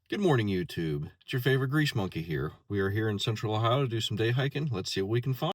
Good morning, YouTube. It's your favorite grease monkey here. We are here in Central Ohio to do some day hiking. Let's see what we can find.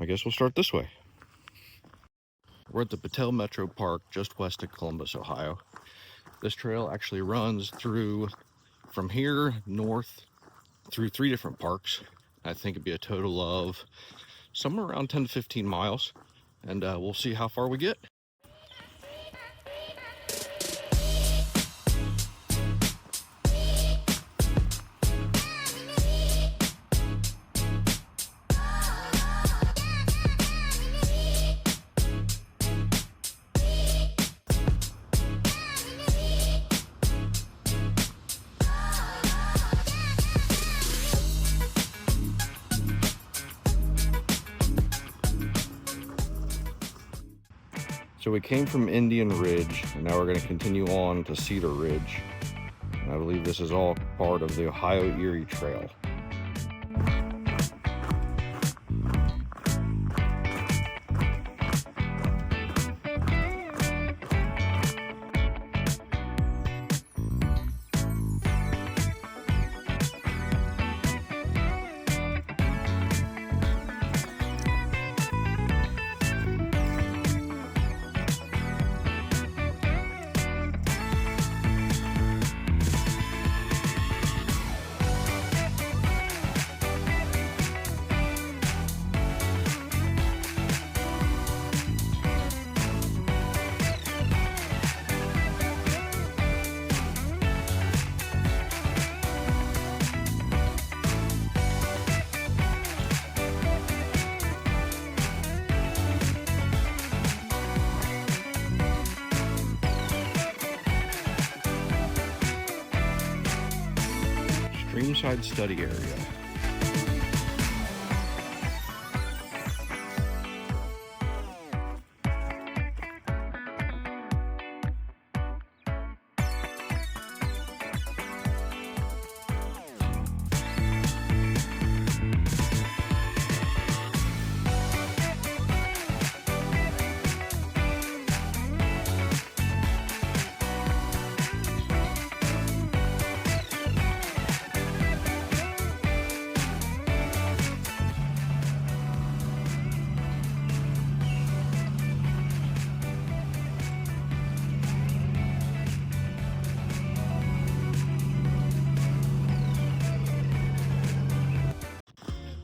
I guess we'll start this way. We're at the Battelle Metro Park just west of Columbus, Ohio. This trail actually runs through from here north through 3 different parks. I think it'd be a total of somewhere around 10 to 15 miles, and we'll see how far we get. So we came from Indian Ridge, and now we're going to continue on to Cedar Ridge. And I believe this is all part of the Ohio Erie Trail. Streamside study area.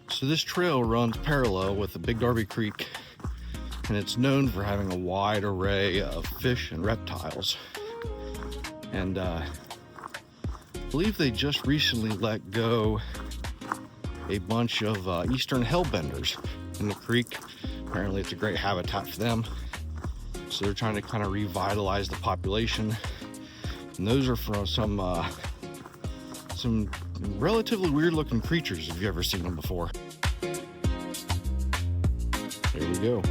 So this trail runs parallel with the Big Darby Creek, and it's known for having a wide array of fish and reptiles. And I believe they just recently let go a bunch of eastern hellbenders in the creek. Apparently it's a great habitat for them. So they're trying to kind of revitalize the population. And those are from some relatively weird looking creatures if you've ever seen them before. There we go.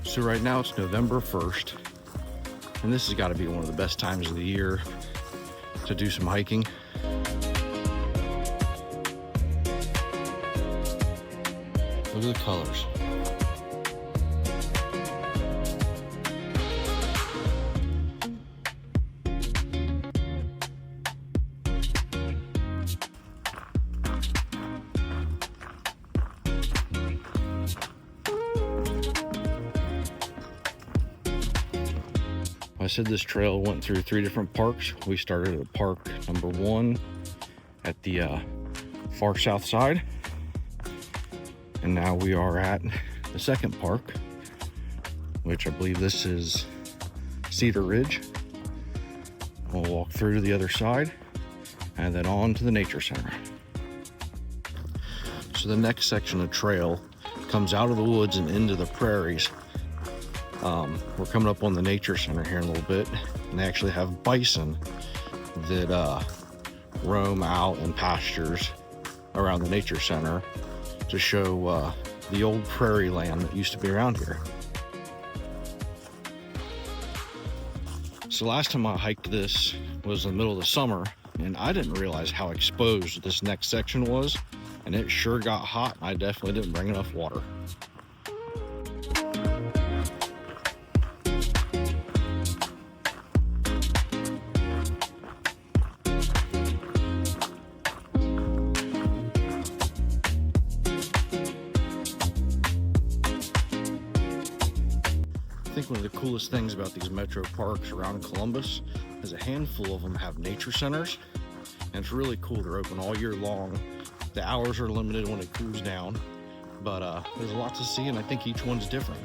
So right now it's November 1st, and this has got to be one of the best times of the year to do some hiking. Look at the colors. I said this trail went through 3 different parks. We started at park number 1 at the far south side, and now we are at the second park, which I believe this is Cedar Ridge. We'll walk through to the other side and then on to the nature center. So the next section of trail comes out of the woods and into the prairies. We're coming up on the nature center here in a little bit, and they actually have bison that roam out in pastures around the nature center to show the old prairie land that used to be around here. So last time I hiked this was in the middle of the summer, and I didn't realize how exposed this next section was, and it sure got hot, and I definitely didn't bring enough water. I think one of the coolest things about these metro parks around Columbus is a handful of them have nature centers, and it's really cool. They're open all year long. The hours are limited when it cools down, but there's a lot to see, and I think each one's different.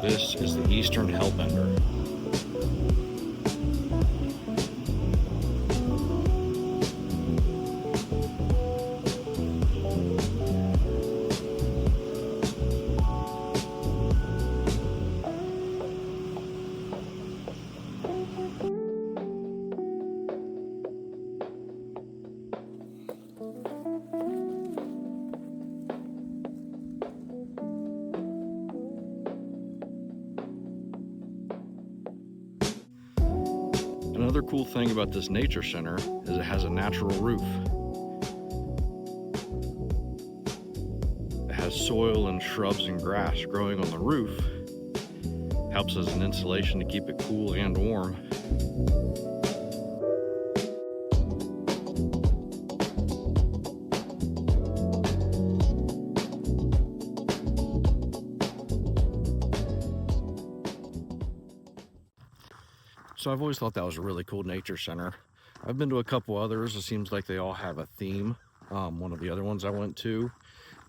This is the Eastern Hellbender. Another cool thing about this nature center is it has a natural roof. It has soil and shrubs and grass growing on the roof. Helps as an insulation to keep it cool and warm. So I've always thought that was a really cool nature center. I've been to a couple others. It seems like they all have a theme. One of the other ones I went to,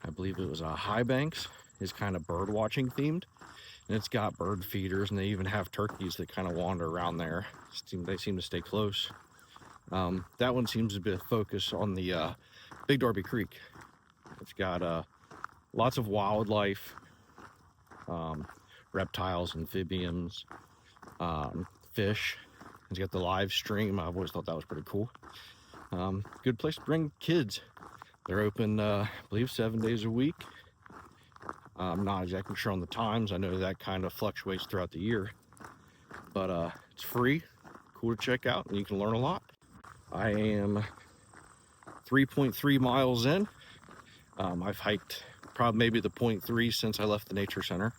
I believe it was High Banks, is kind of bird watching themed. And it's got bird feeders, and they even have turkeys that kind of wander around there. They seem to stay close. That one seems to be a focus on the Big Darby Creek. It's got lots of wildlife, reptiles, amphibians, fish. It's got the live stream. I've always thought that was pretty cool. Good place to bring kids. They're open, I believe, 7 days a week. I'm not exactly sure on the times. I know that kind of fluctuates throughout the year, but it's free, cool to check out, and you can learn a lot. I am 3.3 miles in. I've hiked probably maybe the 0.3 since I left the nature center.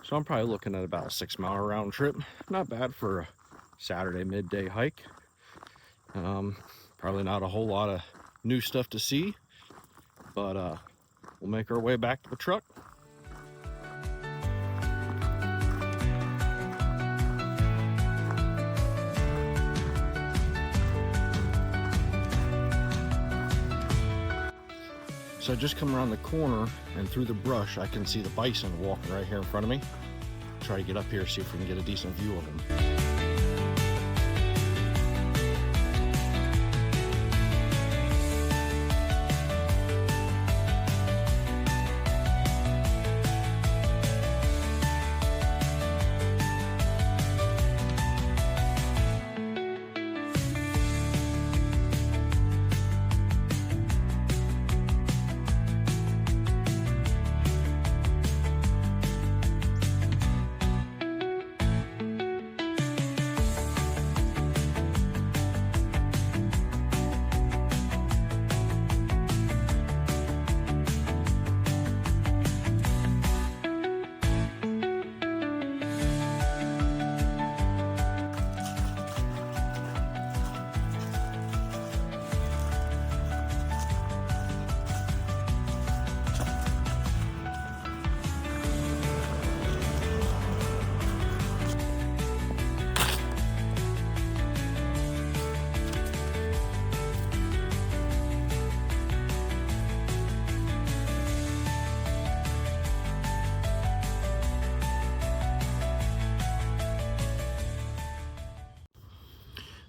So I'm probably looking at about a 6 mile round trip. Not bad for a Saturday midday hike. Probably not a whole lot of new stuff to see, but we'll make our way back to the truck. So I just come around the corner, and through the brush I can see the bison walking right here in front of me. Try to get up here, see if we can get a decent view of them.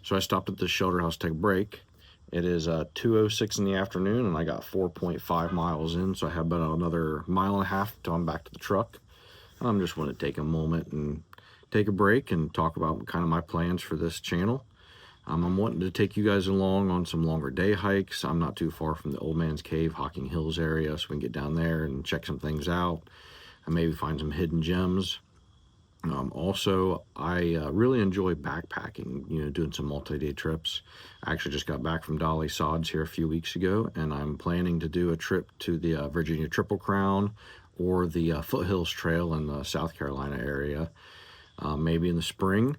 So I stopped at the shelter house to take a break. It is 2:06 in the afternoon, and I got 4.5 miles in, so I have about another mile and a half till I'm back to the truck. I'm just want to take a moment and take a break and talk about kind of my plans for this channel. I'm wanting to take you guys along on some longer day hikes. I'm not too far from the Old Man's Cave, Hocking Hills area, so we can get down there and check some things out and maybe find some hidden gems. Also, I really enjoy backpacking, doing some multi-day trips. I actually just got back from Dolly Sods here a few weeks ago, and I'm planning to do a trip to the Virginia Triple Crown or the Foothills Trail in the South Carolina area, maybe in the spring.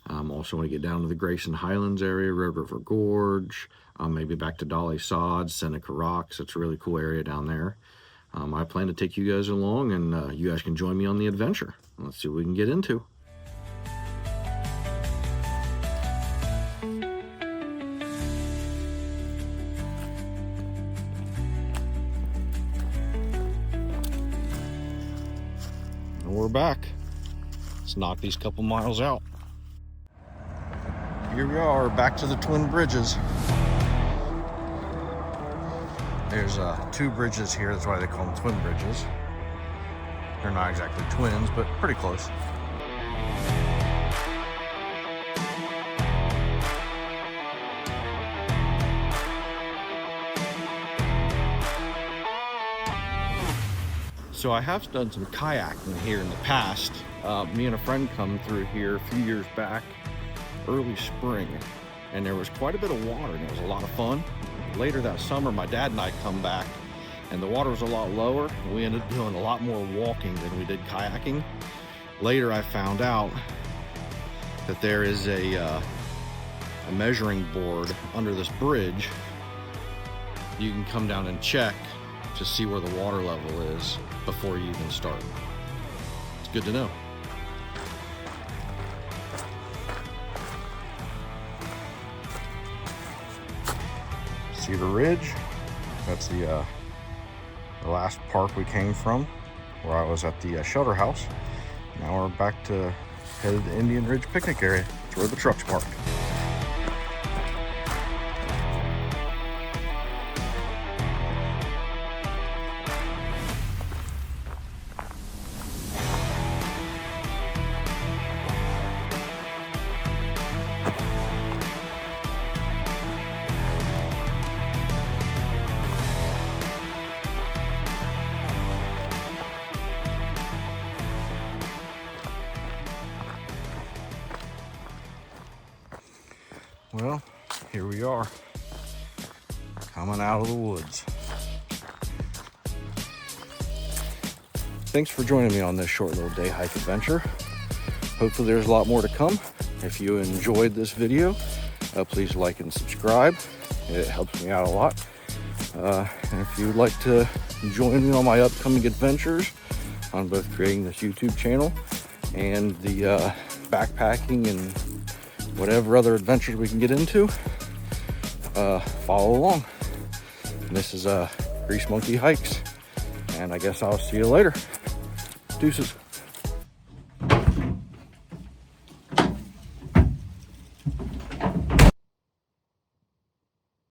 Also want to get down to the Grayson Highlands area, Red River Gorge, maybe back to Dolly Sods, Scenic Rocks. It's a really cool area down there. I plan to take you guys along, and you guys can join me on the adventure. Let's see what we can get into. And we're back. Let's knock these couple miles out. Here we are, back to the Twin Bridges. There's two bridges here, that's why they call them Twin Bridges. They're not exactly twins, but pretty close. So I have done some kayaking here in the past. Me and a friend come through here a few years back, early spring, and there was quite a bit of water, and it was a lot of fun. Later that summer, my dad and I come back, and the water was a lot lower, and we ended up doing a lot more walking than we did kayaking. Later I found out that there is a measuring board under this bridge. You can come down and check to see where the water level is before you even start. It's good to know. Cedar Ridge, that's the last park we came from, where I was at the shelter house. Now we're back to headed to Indian Ridge picnic area. It's where the truck's parked. Well, here we are, coming out of the woods. Thanks for joining me on this short little day hike adventure. Hopefully there's a lot more to come. If you enjoyed this video, please like and subscribe. It helps me out a lot. And if you'd like to join me on my upcoming adventures on both creating this YouTube channel and the backpacking and whatever other adventures we can get into, follow along. And this is Grease Monkey Hikes, and I guess I'll see you later. Deuces.